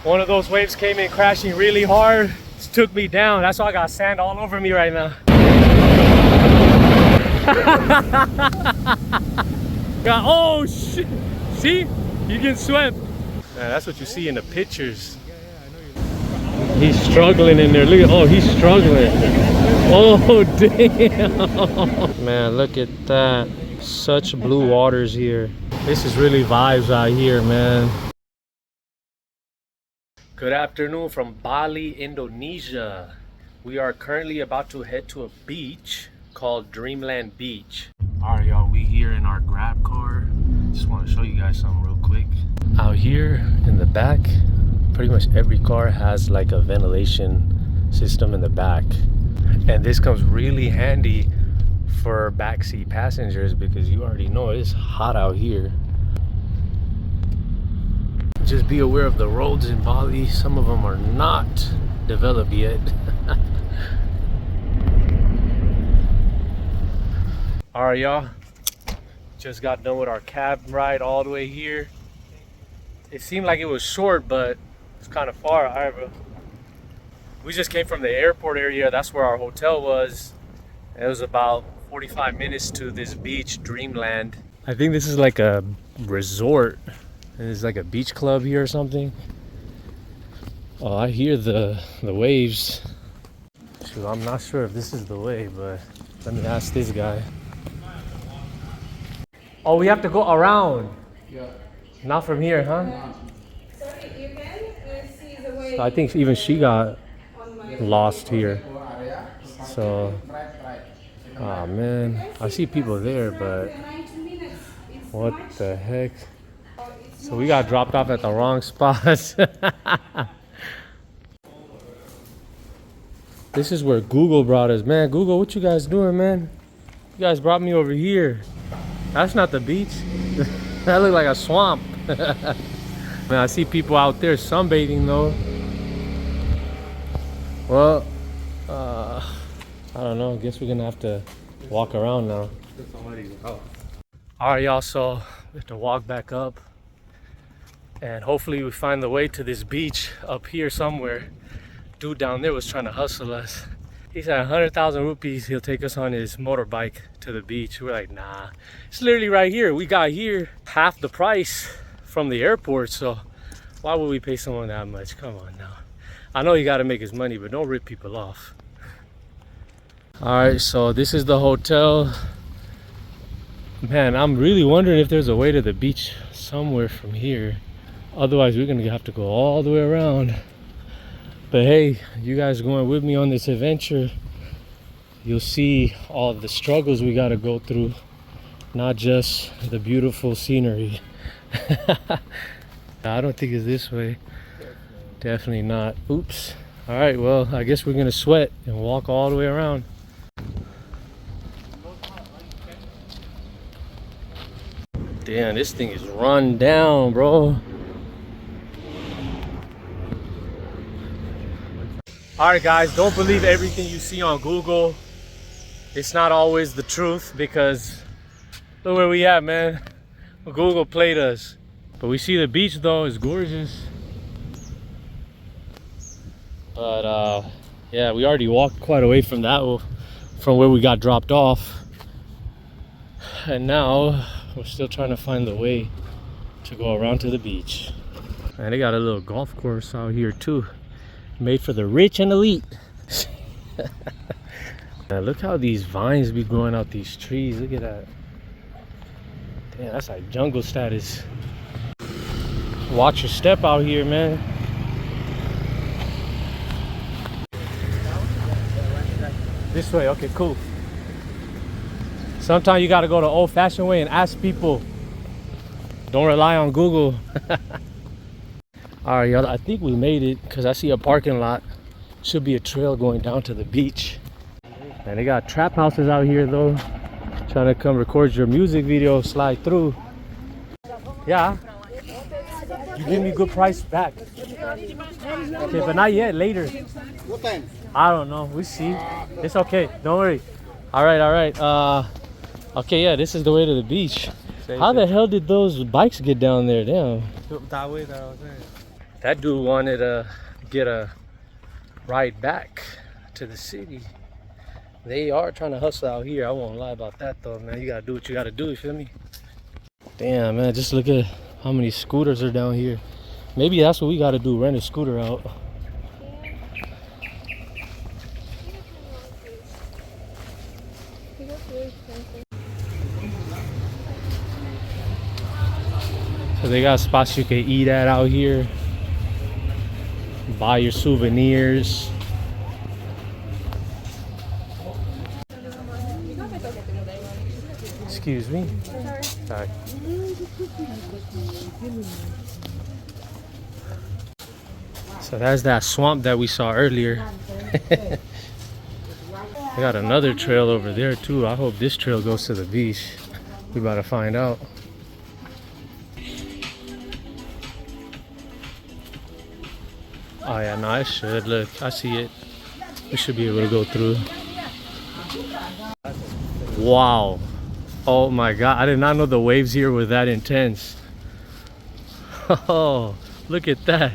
One of those waves came in crashing really hard. It took me down. That's why I got sand all over me right now. Oh shit! See? You get swept. Man, that's what you see in the pictures. He's struggling in there. Look at, oh, he's struggling. Oh, damn. Man, look at that. Such blue waters here. This is really vibes out here, man. Good afternoon from Bali, Indonesia. We are currently about to head to a beach called Dreamland Beach. All right, y'all, we here in our grab car. Just want to show you guys something real quick. Out here in the back, pretty much every car has like a ventilation system in the back. And this comes really handy for backseat passengers because you already know it's hot out here. Just be aware of the roads in Bali. Some of them are not developed yet. All right, y'all. Just got done with our cab ride all the way here. It seemed like it was short, but it's kind of far. All right, bro. We just came from the airport area. That's where our hotel was. It was about 45 minutes to this beach, Dreamland. I think this is like a resort. There's like a beach club here or something. Oh, I hear the waves. Shoot, I'm not sure if this is the way, but let me ask this guy. Oh, we have to go around. Yeah. Not from here, huh? Sorry, you can see the way. So I think even she got lost here. So, oh man, I see people there, but what the heck? So we got dropped off at the wrong spot. This is where Google brought us. Man, Google, what you guys doing, man? You guys brought me over here. That's not the beach. That looked like a swamp. Man, I see people out there sunbathing though. Well, I don't know. I guess we're gonna have to walk around now. All right, y'all. So we have to walk back up. And hopefully we find the way to this beach up here somewhere. Dude down there was trying to hustle us. He said 100,000 rupees, he'll take us on his motorbike to the beach. We're like, nah, it's literally right here. We got here half the price from the airport, so why would we pay someone that much? Come on now. I know you gotta make his money, but don't rip people off. All right, so this is the hotel. Man, I'm really wondering if there's a way to the beach somewhere from here. Otherwise, we're gonna have to go all the way around. But hey, you guys going with me on this adventure, you'll see all the struggles we gotta go through, not just the beautiful scenery. I don't think it's this way. Definitely not. Oops. All right, well, I guess we're gonna sweat and walk all the way around. Damn, this thing is run down, bro. All right, guys, don't believe everything you see on Google. It's not always the truth because look where we at, man. Google played us. But we see the beach though, it's gorgeous. But yeah, we already walked quite away from that, from where we got dropped off. And now we're still trying to find the way to go around to the beach. And they got a little golf course out here too. Made for the rich and elite. Now look how these vines be growing out these trees. Look at that. Damn, that's like jungle status. Watch your step out here, man. This way, okay, cool. Sometimes you gotta go the old-fashioned way and ask people. Don't rely on Google. All right, y'all, I think we made it because I see a parking lot. Should be a trail going down to the beach. And they got trap houses out here though. Trying to come record your music video, slide through. Yeah. You give me good price back. Okay, but not yet, later. What time? I don't know, we see. It's okay, don't worry. All right. Okay, yeah, this is the way to the beach. How the hell did those bikes get down there? Damn. That way that I was saying. That dude wanted to get a ride back to the city. They are trying to hustle out here. I won't lie about that though, man. You gotta do what you gotta do, you feel me? Damn, man, just look at how many scooters are down here. Maybe that's what we gotta do, rent a scooter out. So they got spots you can eat at out here. Buy your souvenirs. Excuse me. Sorry. So that's that swamp that we saw earlier. They got another trail over there too. I hope this trail goes to the beach. We about to find out. Oh yeah, no, it should. Look, I see it. We should be able to go through. Wow. Oh my God, I did not know the waves here were that intense. Oh, look at that.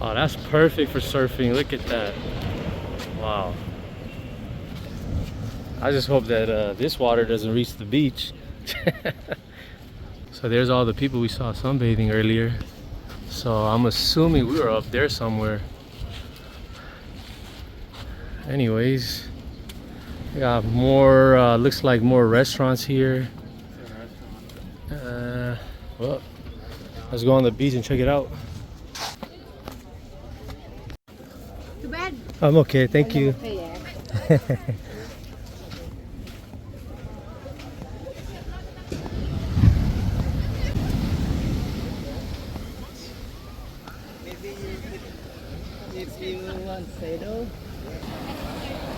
Oh, that's perfect for surfing. Look at that. Wow. I just hope that this water doesn't reach the beach. So there's all the people we saw sunbathing earlier. So I'm assuming we were up there somewhere. Anyways, we got more, looks like more restaurants here. Well, let's go on the beach and check it out. Too bad. I'm okay, thank you. If you want Sado,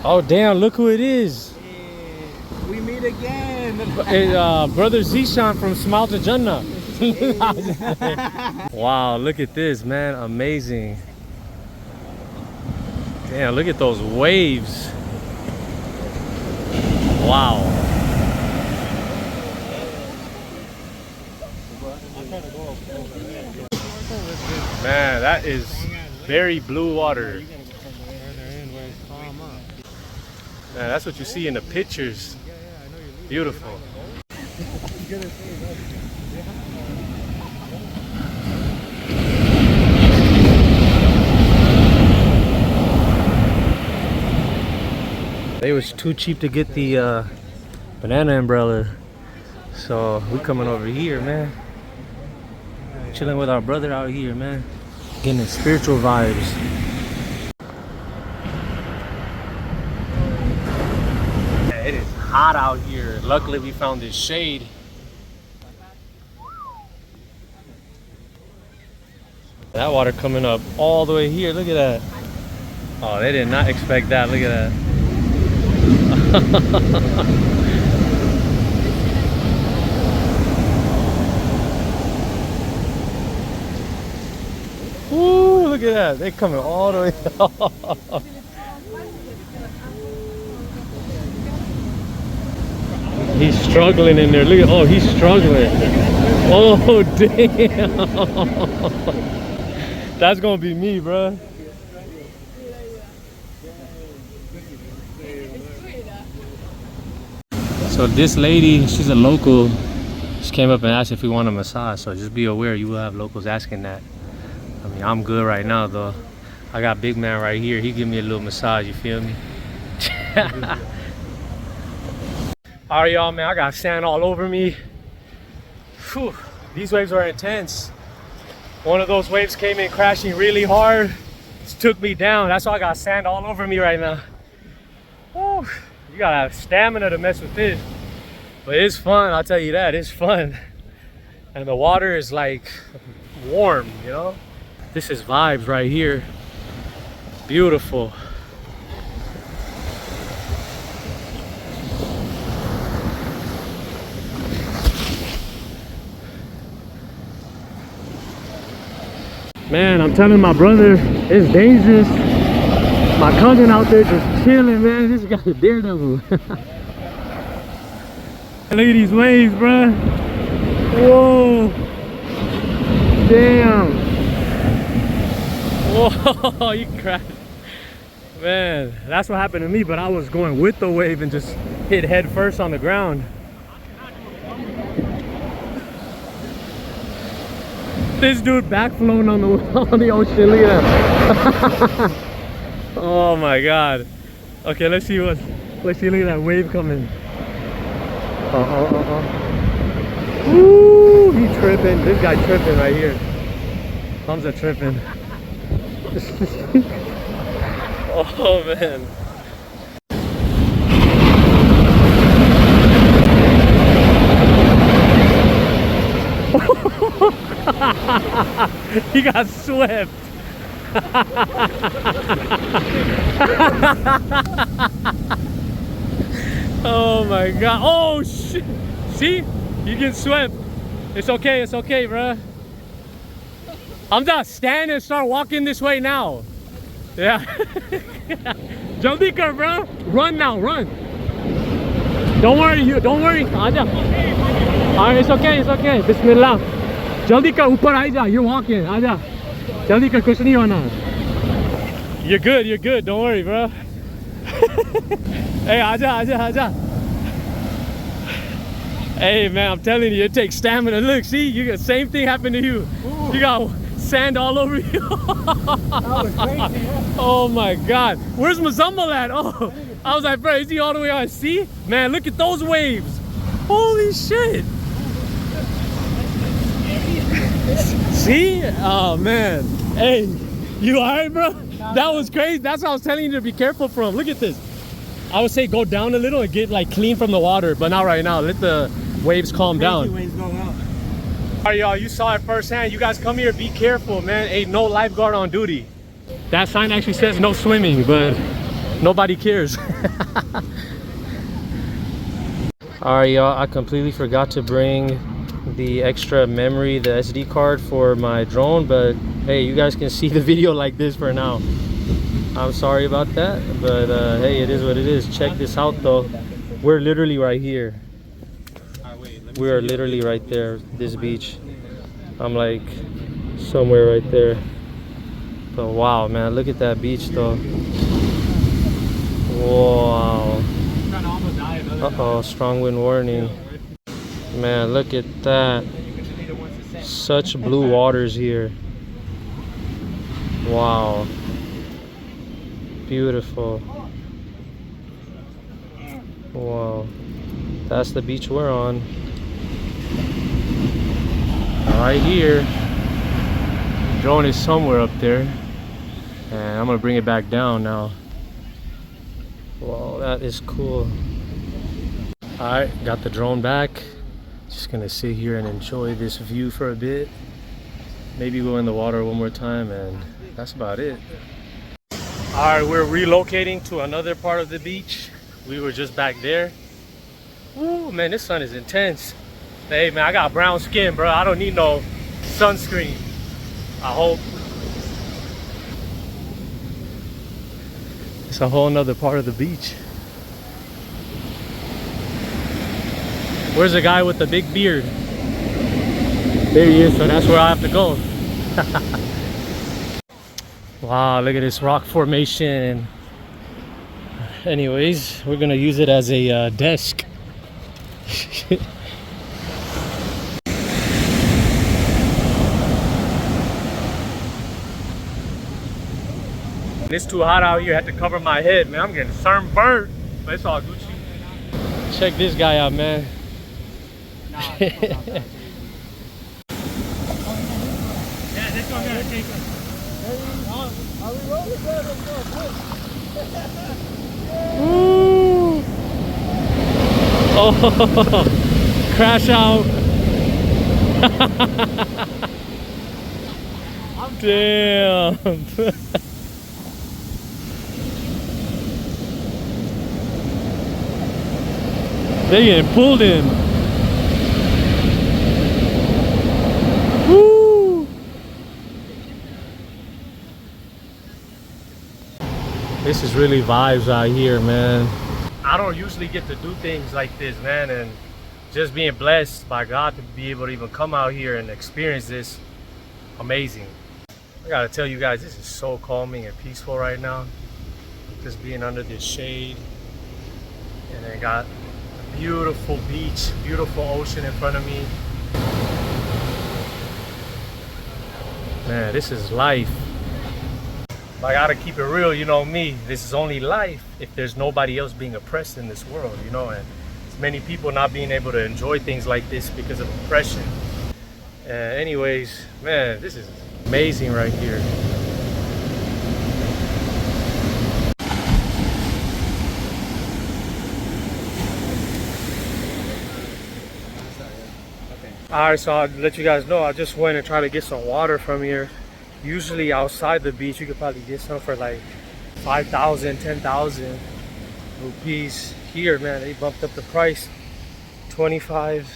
Oh damn, look who it is. we meet again. Brother Zishan from Smile to Jannah. Wow, look at this, man. Amazing. Damn, look at those waves. Wow. Man, that is very blue water. Man, that's what you see in the pictures. Beautiful. It was too cheap to get the banana umbrella, so we coming over here, man. Chilling with our brother out here, man. Getting the spiritual vibes. It is hot out here. Luckily we found this shade. That water coming up all the way here. Look at that. Oh, they did not expect that. Look at that. Ooh, look at that. They're coming all the way up. He's struggling in there. Look at, oh, he's struggling. Oh, damn. That's gonna be me, bro. So this lady, she's a local. She came up and asked if we want a massage. So just be aware, you will have locals asking that. I mean, I'm good right now though. I got big man right here. He give me a little massage, you feel me? Alright y'all, man, I got sand all over me. Whew, these waves are intense. One of those waves came in crashing really hard. Just took me down. That's why I got sand all over me right now. Whew, you gotta have stamina to mess with this. But it's fun, I'll tell you that, it's fun. And the water is like warm, you know? This is vibes right here. Beautiful. Man, I'm telling my brother, it's dangerous. My cousin out there just chilling, man. This guy's a daredevil. Look at these waves, bruh. Damn. Whoa, you crashed. Man, that's what happened to me, but I was going with the wave and just hit head first on the ground. This dude back flown on the ocean. Look at that. Oh my god. Okay, let's see look at that wave coming. Woo, he tripping. This guy tripping right here. Hamza tripping. Oh man. He got swept. Oh my god. Oh shit. See? You get swept. It's okay, bro. I'm just stand and start walking this way now. Yeah. Jaldi kar, bro. Run now, run. Don't worry, don't worry. Aja. Alright, it's okay. Bismillah. Jaldi kar, upar aaja. You're walking. Aja. Jaldi kar, kuch nahi hona. You're good. Don't worry, bro. Hey, aja. Hey, man, I'm telling you, it takes stamina. Look, see, you got same thing happened to you. Ooh. You got sand all over you. That was crazy, yeah. Oh my god. Where's Muzammil at? Oh, I was like, bro, is he all the way on sea? Man, look at those waves. Holy shit. See? Oh man. Hey, you alright, bro? That was crazy. That's what I was telling you to be careful from. Look at this. I would say go down a little and get like clean from the water, but not right now. Let the waves calm down. Waves going up. Alright, y'all, you saw it firsthand. You guys come here, be careful, man. Ain't no lifeguard on duty. That sign actually says no swimming, but nobody cares. Alright, y'all, I completely forgot to bring the extra memory, the SD card for my drone, but hey, you guys can see the video like this for now. I'm sorry about that, but hey, it is what it is. Check this out though. We're literally right here. We are literally right there, this beach. I'm like somewhere right there. But wow, man, look at that beach though. Wow. Uh-oh, strong wind warning. Man, look at that. Such blue waters here. Wow. Beautiful. Wow. That's the beach we're on. Right here. The drone is somewhere up there. And I'm gonna bring it back down now. Wow, that is cool. Alright, got the drone back. Just gonna sit here and enjoy this view for a bit. Maybe go in the water one more time, and that's about it. Alright, we're relocating to another part of the beach. We were just back there. Ooh, man, this sun is intense. Hey, man, I got brown skin, bro. I don't need no sunscreen. I hope. It's a whole nother part of the beach. Where's the guy with the big beard? There he is, so that's where I have to go. Wow, look at this rock formation. Anyways, we're gonna use it as a desk. It's too hot out here. I had to cover my head, man. I'm getting sunburned, but it's all Gucci. Check this guy out, man. Yeah, this one gonna take us. Are we rolling there? Woo! Oh, crash out. Damn. They getting pulled in. Woo! This is really vibes out here, man. I don't usually get to do things like this, man, and just being blessed by God to be able to even come out here and experience this. amazing. I gotta tell you guys, this is so calming and peaceful right now. Just being under this shade. And then got a beautiful beach, beautiful ocean in front of me. Man, this is life. I gotta keep it real, you know me. This is only life if there's nobody else being oppressed in this world, you know, and there's many people not being able to enjoy things like this because of oppression. Anyways, man, this is amazing right here. Alright, so I'll let you guys know, I just went and tried to get some water from here. Usually outside the beach, you could probably get some for like 5,000, 10,000 rupees. Here, man, they bumped up the price 25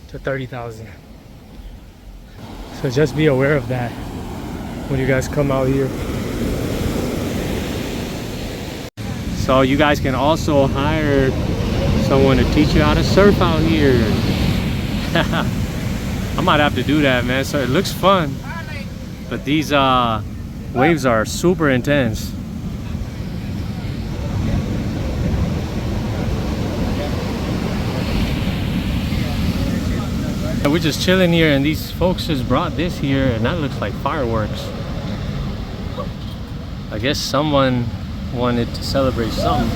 to 30,000. So just be aware of that when you guys come out here. So you guys can also hire someone to teach you how to surf out here. I might have to do that, man. So it looks fun, but these waves are super intense. We're just chilling here, and these folks just brought this here, and that looks like fireworks. I guess someone wanted to celebrate something.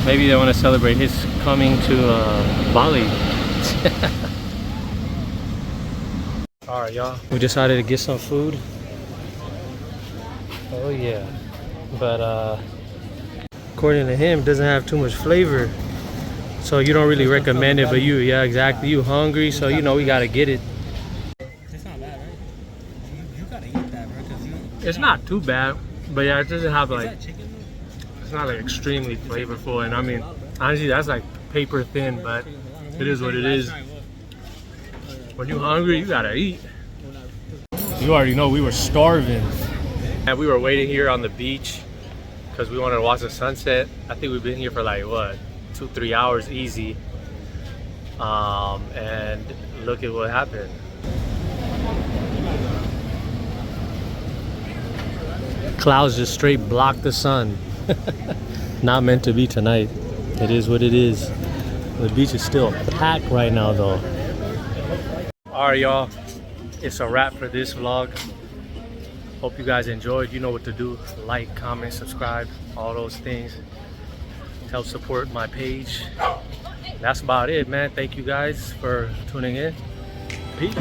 Maybe they want to celebrate his coming to Bali. Alright, y'all, we decided to get some food. Oh yeah, but according to him, it doesn't have too much flavor, so you don't really recommend it. But you, yeah, exactly, you hungry, so you know we gotta get it. It's not bad, right? You gotta eat that, bro, because It's not too bad, but yeah, it doesn't have Is like, that chicken? it's not like extremely flavorful, and I mean, honestly, that's like paper thin, but it is what it is. When you're hungry, you gotta eat. You already know we were starving. And we were waiting here on the beach because we wanted to watch the sunset. I think we've been here for like, what, 2-3 hours easy. And look at what happened. Clouds just straight blocked the sun. Not meant to be tonight. It is what it is. The beach is still packed right now though. Alright, y'all, it's a wrap for this vlog. Hope you guys enjoyed. You know what to do. Like, comment, subscribe, all those things. Help support my page. That's about it, man. Thank you guys for tuning in. Peace.